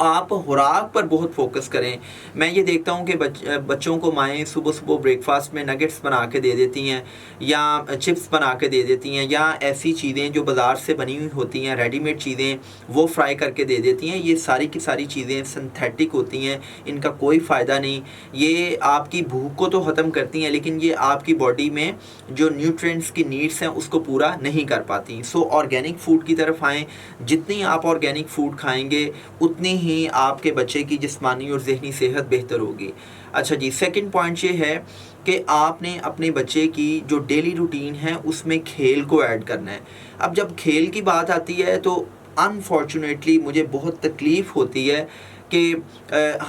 آپ خوراک پر بہت فوکس کریں. میں یہ دیکھتا ہوں کہ بچوں کو مائیں صبح صبح بریک فاسٹ میں نگٹس بنا کے دے دیتی ہیں یا چپس بنا کے دے دیتی ہیں یا ایسی چیزیں جو بازار سے بنی ہوئی ہوتی ہیں ریڈی میڈ چیزیں وہ فرائی کر کے دے دیتی ہیں. یہ ساری کی ساری چیزیں سنتھیٹک ہوتی ہیں, ان کا کوئی فائدہ نہیں. یہ آپ کی بھوک کو تو ختم کرتی ہیں لیکن یہ آپ کی باڈی میں جو نیوٹرینٹس کی نیڈس ہیں اس کو پورا نہیں کر پاتی. آرگینک فوڈ کی طرف آئیں. جتنی آپ آرگینک فوڈ کھائیں گے اتنی ہی آپ کے بچے کی جسمانی اور ذہنی صحت بہتر ہوگی. اچھا جی, سیکنڈ پوائنٹ یہ ہے کہ آپ نے اپنے بچے کی جو ڈیلی روٹین ہے اس میں کھیل کو ایڈ کرنا ہے. اب جب کھیل کی بات آتی ہے تو انفارچونیٹلی مجھے بہت تکلیف ہوتی ہے کہ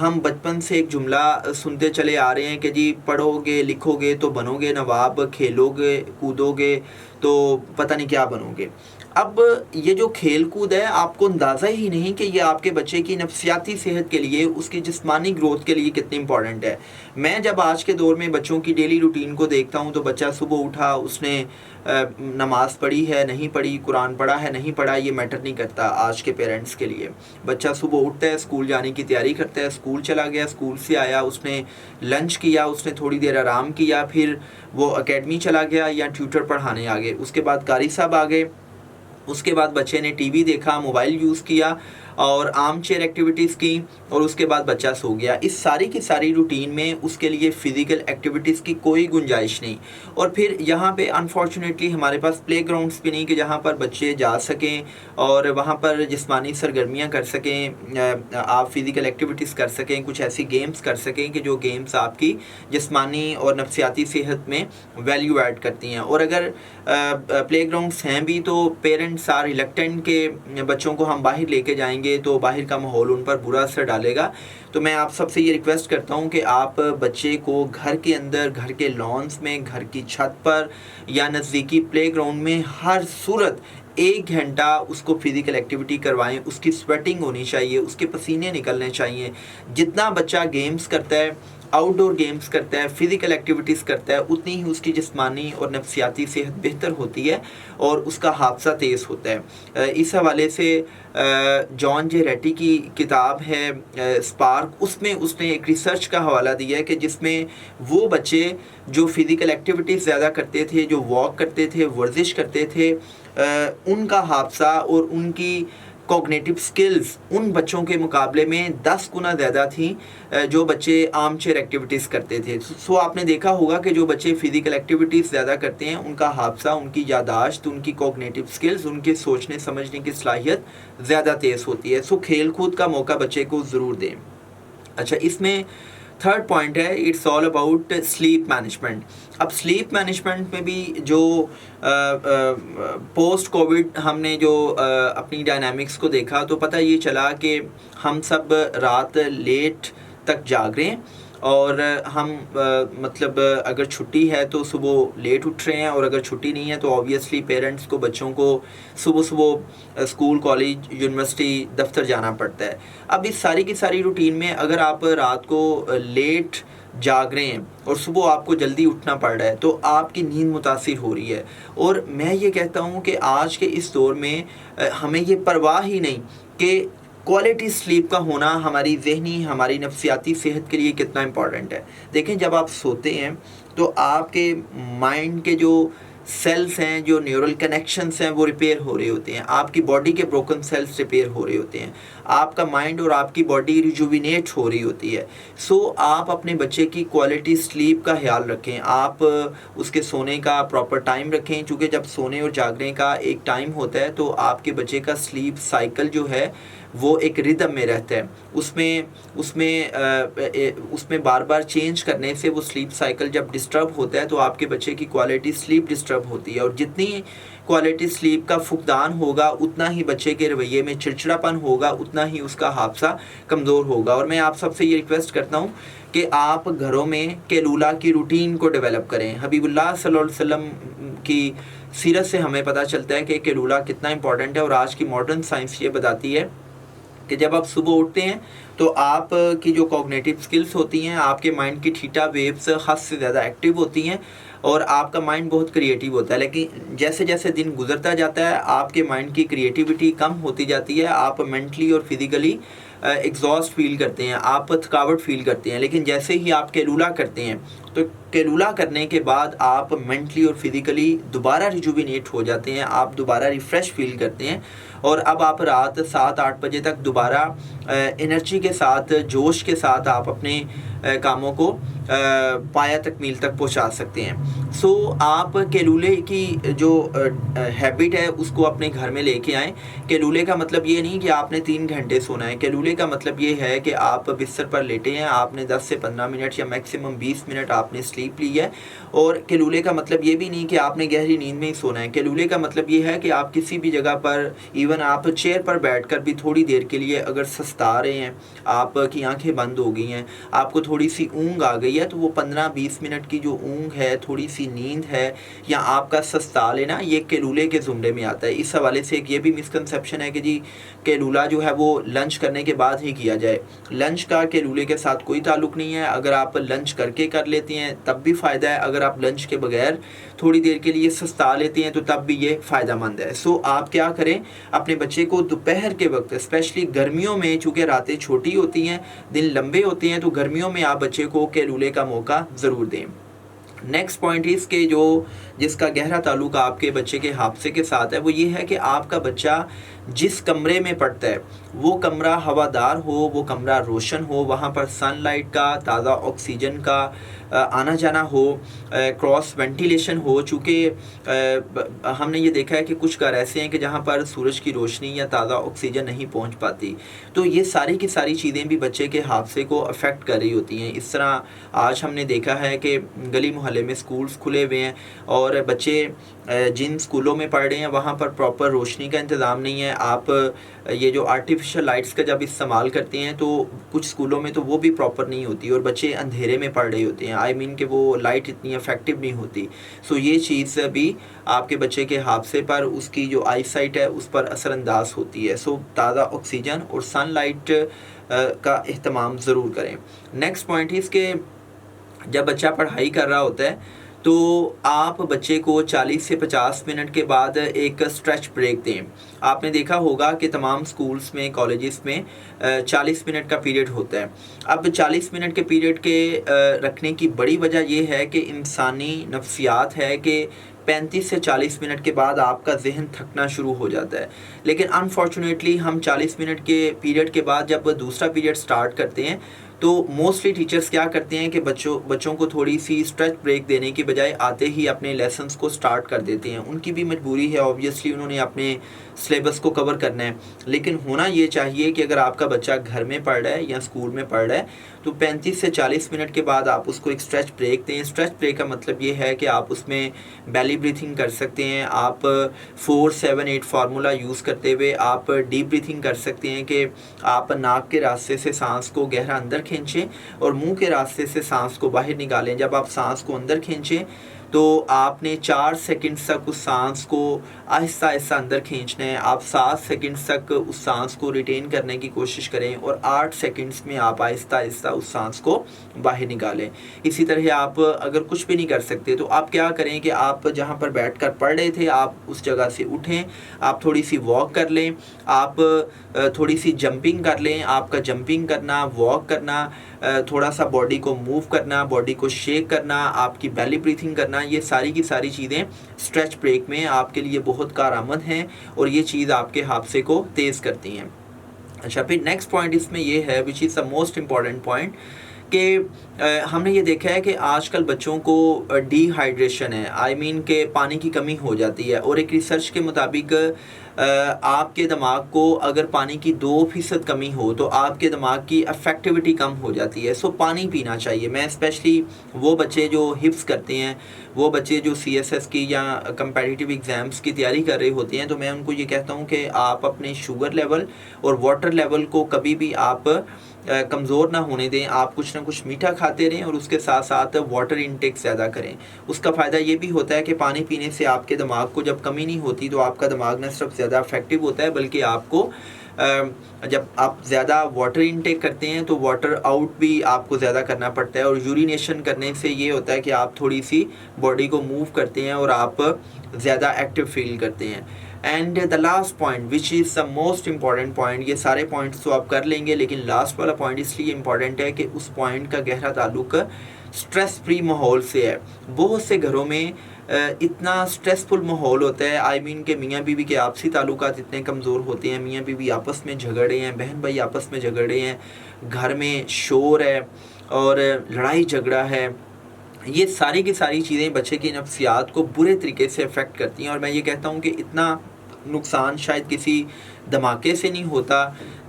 ہم بچپن سے ایک جملہ سنتے چلے آ رہے ہیں کہ جی پڑھو گے لکھو گے تو بنو گے نواب, کھیلو گے کودو گے تو پتہ نہیں کیا بنو گے. اب یہ جو کھیل کود ہے آپ کو اندازہ ہی نہیں کہ یہ آپ کے بچے کی نفسیاتی صحت کے لیے, اس کی جسمانی گروتھ کے لیے کتنی امپورٹنٹ ہے. میں جب آج کے دور میں بچوں کی ڈیلی روٹین کو دیکھتا ہوں تو بچہ صبح اٹھا, اس نے نماز پڑھی ہے نہیں پڑھی, قرآن پڑھا ہے نہیں پڑھا, یہ میٹر نہیں کرتا آج کے پیرنٹس کے لیے. بچہ صبح اٹھتا ہے, اسکول جانے کی تیاری کرتا ہے, اسکول چلا گیا, اسکول سے آیا, اس نے لنچ کیا, اس نے تھوڑی دیر آرام کیا, پھر وہ اکیڈمی چلا گیا یا ٹیوٹر پڑھانے آ گئے, اس کے بعد قاری صاحب آ گئے, اس کے بعد بچے نے ٹی وی دیکھا, موبائل یوز کیا اور آرم چیئر ایکٹیویٹیز کی اور اس کے بعد بچہ سو گیا. اس ساری کی ساری روٹین میں اس کے لیے فزیکل ایکٹیویٹیز کی کوئی گنجائش نہیں. اور پھر یہاں پہ انفارچونیٹلی ہمارے پاس پلے گراؤنڈس بھی نہیں کہ جہاں پر بچے جا سکیں اور وہاں پر جسمانی سرگرمیاں کر سکیں, آپ فزیکل ایکٹیویٹیز کر سکیں, کچھ ایسی گیمز کر سکیں کہ جو گیمز آپ کی جسمانی اور نفسیاتی صحت میں ویلیو ایڈ کرتی ہیں. اور اگر پلے گراؤنڈس ہیں بھی تو پیرنٹس آر ریلکٹنٹ کہ بچوں کو ہم باہر لے کے جائیں گے تو باہر کا ماحول ان پر برا اثر ڈالے گا. تو میں آپ سب سے یہ ریکویسٹ کرتا ہوں کہ آپ بچے کو گھر کے اندر, گھر کے لانس میں, گھر کی چھت پر یا نزدیکی پلے گراؤنڈ میں ہر صورت 1 گھنٹہ اس کو فزیکل ایکٹیویٹی کروائیں. اس کی سویٹنگ ہونی چاہیے, اس کے پسینے نکلنے چاہیے. جتنا بچہ گیمز کرتا ہے, آؤٹ ڈور گیمز کرتا ہے, فزیکل ایکٹیویٹیز کرتا ہے, اتنی ہی اس کی جسمانی اور نفسیاتی صحت بہتر ہوتی ہے اور اس کا حافظہ تیز ہوتا ہے. اس حوالے سے جان جے ریٹی کی کتاب ہے اسپارک, اس میں اس نے ایک ریسرچ کا حوالہ دیا ہے کہ جس میں وہ بچے جو فزیکل ایکٹیویٹیز زیادہ کرتے تھے, جو واک کرتے تھے, ورزش کرتے تھے, ان کا حافظہ اور ان کی کوگنیٹیو سکلز ان بچوں کے مقابلے میں 10 گنا زیادہ تھیں جو بچے آرم چیئر ایکٹیویٹیز کرتے تھے. آپ نے دیکھا ہوگا کہ جو بچے فزیکل ایکٹیویٹیز زیادہ کرتے ہیں ان کا حافظہ, ان کی یادداشت, ان کی کوگنیٹیو سکلز, ان کے سوچنے سمجھنے کی صلاحیت زیادہ تیز ہوتی ہے. کھیل کود کا موقع بچے کو ضرور دیں. اچھا, اس میں تھرڈ پوائنٹ ہے, it's all about sleep management. اب سلیپ مینجمنٹ میں بھی جو پوسٹ کووڈ ہم نے جو اپنی ڈائنامکس کو دیکھا تو پتہ یہ چلا کہ ہم سب رات لیٹ تک جاگ رہے ہیں اور ہم مطلب اگر چھٹی ہے تو صبح لیٹ اٹھ رہے ہیں اور اگر چھٹی نہیں ہے تو آبویسلی پیرنٹس کو بچوں کو صبح اسکول, کالج, یونیورسٹی, دفتر جانا پڑتا ہے. اب اس ساری کی ساری روٹین میں اگر آپ رات کو لیٹ جاگ رہے ہیں اور صبح آپ کو جلدی اٹھنا پڑ رہا ہے تو آپ کی نیند متاثر ہو رہی ہے. اور میں یہ کہتا ہوں کہ آج کے اس دور میں ہمیں یہ پرواہ ہی نہیں کہ کوالٹی سلیپ کا ہونا ہماری ذہنی, ہماری نفسیاتی صحت کے لیے کتنا امپورٹنٹ ہے. دیکھیں, جب آپ سوتے ہیں تو آپ کے مائنڈ کے جو سیلز ہیں, جو نیورل کنیکشنز ہیں وہ ریپیئر ہو رہے ہوتے ہیں, آپ کی باڈی کے بروکن سیلز ریپیئر ہو رہے ہوتے ہیں, آپ کا مائنڈ اور آپ کی باڈی ریجوینیٹ ہو رہی ہوتی ہے. آپ اپنے بچے کی کوالٹی سلیپ کا خیال رکھیں, آپ اس کے سونے کا پراپر ٹائم رکھیں, چونکہ جب سونے اور جاگنے کا ایک ٹائم ہوتا ہے تو آپ کے بچے کا سلیپ سائیکل جو ہے وہ ایک ردم میں رہتا ہے. اس میں بار بار چینج کرنے سے وہ سلیپ سائیکل جب ڈسٹرب ہوتا ہے تو آپ کے بچے کی کوالٹی سلیپ ڈسٹرب ہوتی ہے, اور جتنی کوالٹی سلیپ کا فقدان ہوگا اتنا ہی بچے کے رویے میں چڑچڑاپن ہوگا, اتنا ہی اس کا حافظہ کمزور ہوگا. اور میں آپ سب سے یہ ریکویسٹ کرتا ہوں کہ آپ گھروں میں کیلولا کی روٹین کو ڈیولپ کریں. حبیب اللہ صلی اللہ علیہ وسلم کی سیرت سے ہمیں پتہ چلتا ہے کہ کیلولا کتنا امپورٹنٹ ہے, اور آج کی ماڈرن سائنس یہ بتاتی ہے کہ جب آپ صبح اٹھتے ہیں تو آپ کی جو کوگنیٹیو سکلز ہوتی ہیں, آپ کے مائنڈ کی تھیٹا ویوز حد سے زیادہ ایکٹیو ہوتی ہیں اور آپ کا مائنڈ بہت کریٹیو ہوتا ہے. لیکن جیسے جیسے دن گزرتا جاتا ہے آپ کے مائنڈ کی کریٹیوٹی کم ہوتی جاتی ہے, آپ مینٹلی اور فزیکلی ایگزاسٹ فیل کرتے ہیں, آپ تھکاوٹ فیل کرتے ہیں. لیکن جیسے ہی آپ کیلولا کرتے ہیں تو کیلولا کرنے کے بعد آپ مینٹلی اور فزیکلی دوبارہ ریجوینیٹ ہو جاتے ہیں, آپ دوبارہ ریفریش فیل کرتے ہیں, اور اب آپ رات 7-8 بجے تک دوبارہ انرجی کے ساتھ, جوش کے ساتھ آپ اپنے کاموں کو پایہ تکمیل تک پہنچا سکتے ہیں. سو آپ کیلولے کی جو ہیبٹ ہے اس کو اپنے گھر میں لے کے آئیں. کیلولے کا مطلب یہ نہیں کہ آپ نے 3 گھنٹے سونا ہے. کیلولے کا مطلب یہ ہے کہ آپ بستر پر لیٹے ہیں, آپ نے 10 سے 15 منٹ یا میکسیمم 20 منٹ آپ نے سلیپ لی ہے. اور کیلولے کا مطلب یہ بھی نہیں کہ آپ نے گہری نیند میں ہی سونا ہے. کیلولے کا مطلب یہ ہے کہ آپ کسی بھی جگہ پر, ایون آپ چیئر پر بیٹھ کر بھی تھوڑی دیر کے لیے اگر سستا رہے ہیں, آپ کی آنکھیں بند ہو گئی ہیں, آپ کو تھوڑی سی اونگ آ گئی ہے, تو وہ 15-20 منٹ کی جو اونگ ہے, تھوڑی سی نیند ہے, یا آپ کا سستا لینا, یہ کیلولے کے زمرے میں آتا ہے. اس حوالے سے ایک یہ بھی مسکنسیپشن ہے کہ جی کیلولا جو ہے وہ لنچ کرنے کے بعد ہی کیا جائے. لنچ کا کیلولے کے ساتھ کوئی تعلق نہیں ہے. اگر آپ لنچ کر کے کر لیتے ہیں تب بھی فائدہ ہے, اگر آپ لنچ کے بغیر تھوڑی دیر کے لیے سستا لیتے ہیں تو تب بھی یہ فائدہ مند ہے. سو آپ کیا کریں, اپنے بچے کو دوپہر کے وقت, اسپیشلی گرمیوں میں, چونکہ راتیں چھوٹی ہوتی ہیں, دن لمبے ہوتے ہیں, تو گرمیوں میں آپ بچے کو کیلولے کا موقع ضرور دیں. نیکسٹ پوائنٹ اس کے جس کا گہرا تعلق آپ کے بچے کے حافظے کے ساتھ ہے, وہ یہ ہے کہ آپ کا بچہ جس کمرے میں پڑھتا ہے وہ کمرہ ہوادار ہو, وہ کمرہ روشن ہو, وہاں پر سن لائٹ کا, تازہ آکسیجن کا آنا جانا ہو, کراس وینٹیلیشن ہو. چونکہ ہم نے یہ دیکھا ہے کہ کچھ گھر ایسے ہیں کہ جہاں پر سورج کی روشنی یا تازہ آکسیجن نہیں پہنچ پاتی, تو یہ ساری کی ساری چیزیں بھی بچے کے حافظے کو افیکٹ کر رہی ہوتی ہیں. اس طرح آج ہم نے دیکھا ہے کہ گلی محلے میں سکولز کھلے ہوئے ہیں, اور بچے جن سکولوں میں پڑھ رہے ہیں وہاں پر پراپر روشنی کا انتظام نہیں ہے. آپ یہ جو آرٹیفیشل لائٹس کا جب استعمال کرتے ہیں تو کچھ سکولوں میں تو وہ بھی پراپر نہیں ہوتی, اور بچے اندھیرے میں پڑھ رہے ہوتے ہیں. آئی مین کہ وہ لائٹ اتنی افیکٹو نہیں ہوتی. سو یہ چیز بھی آپ کے بچے کے حافظے پر, اس کی جو آئی سائٹ ہے اس پر اثر انداز ہوتی ہے. سو تازہ آکسیجن اور سن لائٹ کا اہتمام ضرور کریں. نیکسٹ پوائنٹ اس کے جب بچہ پڑھائی کر رہا ہوتا ہے تو آپ بچے کو 40 سے 50 منٹ کے بعد ایک اسٹریچ بریک دیں. آپ نے دیکھا ہوگا کہ تمام سکولز میں, کالجز میں 40 منٹ کا پیریڈ ہوتا ہے. اب 40 منٹ کے پیریڈ کے رکھنے کی بڑی وجہ یہ ہے کہ انسانی نفسیات ہے کہ 35 سے 40 منٹ کے بعد آپ کا ذہن تھکنا شروع ہو جاتا ہے. لیکن انفارچونیٹلی ہم 40 منٹ کے پیریڈ کے بعد جب دوسرا پیریڈ سٹارٹ کرتے ہیں تو موسٹلی ٹیچرز کیا کرتے ہیں کہ بچوں کو تھوڑی سی اسٹریچ بریک دینے کی بجائے آتے ہی اپنے لیسنس کو سٹارٹ کر دیتے ہیں. ان کی بھی مجبوری ہے, آبویسلی انہوں نے اپنے سلیبس کو کور کرنا ہے. لیکن ہونا یہ چاہیے کہ اگر آپ کا بچہ گھر میں پڑھ رہا ہے یا اسکول میں پڑھ رہا ہے تو 35 سے 40 منٹ کے بعد آپ اس کو ایک اسٹریچ بریک دیں. اسٹریچ بریک کا مطلب یہ ہے کہ آپ اس میں بیلی بریتھنگ کر سکتے ہیں. آپ 4-7-8 فارمولا یوز کرتے ہوئے آپ ڈیپ بریتھنگ کر سکتے ہیں کہ آپ ناک کے راستے سے سانس کو گہرا اندر کھینچیں اور منہ کے راستے سے سانس کو باہر نکالیں. جب آپ سانس کو اندر کھینچیں تو آپ نے 4 سیکنڈ تک اس سانس کو آہستہ آہستہ اندر کھینچنا ہے. آپ 7 سیکنڈ تک اس سانس کو ریٹین کرنے کی کوشش کریں, اور 8 سیکنڈز میں آپ آہستہ آہستہ اس سانس کو باہر نکالیں. اسی طرح آپ اگر کچھ بھی نہیں کر سکتے تو آپ کیا کریں کہ آپ جہاں پر بیٹھ کر پڑھ رہے تھے آپ اس جگہ سے اٹھیں, آپ تھوڑی سی واک کر لیں, آپ تھوڑی سی جمپنگ کر لیں. آپ کا جمپنگ کرنا, واک کرنا, تھوڑا سا باڈی کو موو کرنا, باڈی کو شیک کرنا, آپ کی بیلی بریتھنگ کرنا, یہ ساری کی ساری چیزیں اسٹریچ بریک میں آپ کے لیے بہت کارآمد ہیں, اور یہ چیز آپ کے حافظے کو تیز کرتی ہیں. اچھا, پھر نیکسٹ پوائنٹ اس میں یہ ہے وچ از دا موسٹ امپورٹنٹ پوائنٹ کہ ہم نے یہ دیکھا ہے کہ آج کل بچوں کو ڈی ہائیڈریشن ہے, آئی مین کہ پانی کی کمی ہو جاتی ہے. اور ایک ریسرچ کے مطابق آپ کے دماغ کو اگر پانی کی 2% کمی ہو تو آپ کے دماغ کی افیکٹیوٹی کم ہو جاتی ہے. سو پانی پینا چاہیے. میں اسپیشلی وہ بچے جو حفظ کرتے ہیں, وہ بچے جو CSS کی یا کمپیٹیٹیو ایگزامس کی تیاری کر رہے ہوتے ہیں, تو میں ان کو یہ کہتا ہوں کہ آپ اپنے شوگر لیول اور واٹر لیول کو کبھی بھی آپ کمزور نہ ہونے دیں. آپ کچھ نہ کچھ میٹھا کھاتے رہیں اور اس کے ساتھ ساتھ واٹر انٹیک زیادہ کریں. اس کا فائدہ یہ بھی ہوتا ہے کہ پانی پینے سے آپ کے دماغ کو جب کمی نہیں ہوتی تو آپ کا دماغ نہ صرف زیادہ افیکٹو ہوتا ہے بلکہ آپ کو جب آپ زیادہ واٹر انٹیک کرتے ہیں تو واٹر آؤٹ بھی آپ کو زیادہ کرنا پڑتا ہے. اور یورینیشن کرنے سے یہ ہوتا ہے کہ آپ تھوڑی سی باڈی کو موو کرتے ہیں اور آپ زیادہ ایکٹیو فیل کرتے ہیں. And the last point which is the most important point, یہ سارے پوائنٹس تو آپ کر لیں گے لیکن لاسٹ والا پوائنٹ اس لیے امپورٹنٹ ہے کہ اس پوائنٹ کا گہرا تعلق اسٹریس فری ماحول سے ہے۔ بہت سے گھروں میں اتنا اسٹریسفل ماحول ہوتا ہے، آئی مین کہ میاں بیوی کے آپسی تعلقات اتنے کمزور ہوتے ہیں، میاں بیوی آپس میں جھگڑے ہیں، بہن بھائی آپس میں جھگڑے ہیں، گھر میں شور ہے اور لڑائی جھگڑا ہے۔ یہ ساری کی ساری چیزیں بچے کی نفسیات کو برے طریقے سے افیکٹ کرتی ہیں، اور میں یہ کہتا ہوں کہ اتنا نقصان شاید کسی دھماکے سے نہیں ہوتا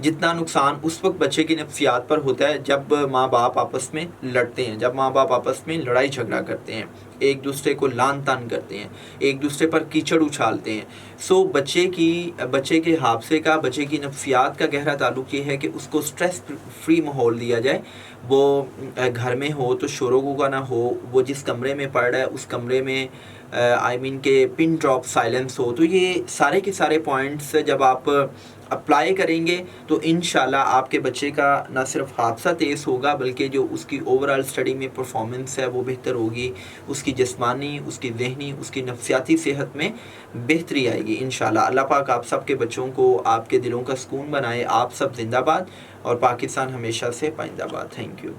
جتنا نقصان اس وقت بچے کی نفسیات پر ہوتا ہے جب ماں باپ آپس میں لڑتے ہیں، جب ماں باپ آپس میں لڑائی جھگڑا کرتے ہیں، ایک دوسرے کو لان تان کرتے ہیں، ایک دوسرے پر کیچڑ اچھالتے ہیں۔ سو بچے کے حادثے کا، بچے کی نفسیات کا گہرا تعلق یہ ہے کہ اس کو سٹریس فری ماحول دیا جائے، وہ گھر میں ہو تو شور و غوغا نہ ہو، وہ جس کمرے میں پڑھ رہا ہے اس کمرے میں آئی مین کہ پن ڈراپ سائلنس ہو۔ تو یہ سارے کے سارے پوائنٹس جب آپ اپلائی کریں گے تو انشاءاللہ آپ کے بچے کا نہ صرف حادثہ تیز ہوگا بلکہ جو اس کی اوورال اسٹڈی میں پرفارمنس ہے وہ بہتر ہوگی، اس کی جسمانی، اس کی ذہنی، اس کی نفسیاتی صحت میں بہتری آئے گی انشاءاللہ۔ اللہ پاک آپ سب کے بچوں کو آپ کے دلوں کا سکون بنائے۔ آپ سب زندہ باد اور پاکستان ہمیشہ سے پائندہ باد۔ Thank you.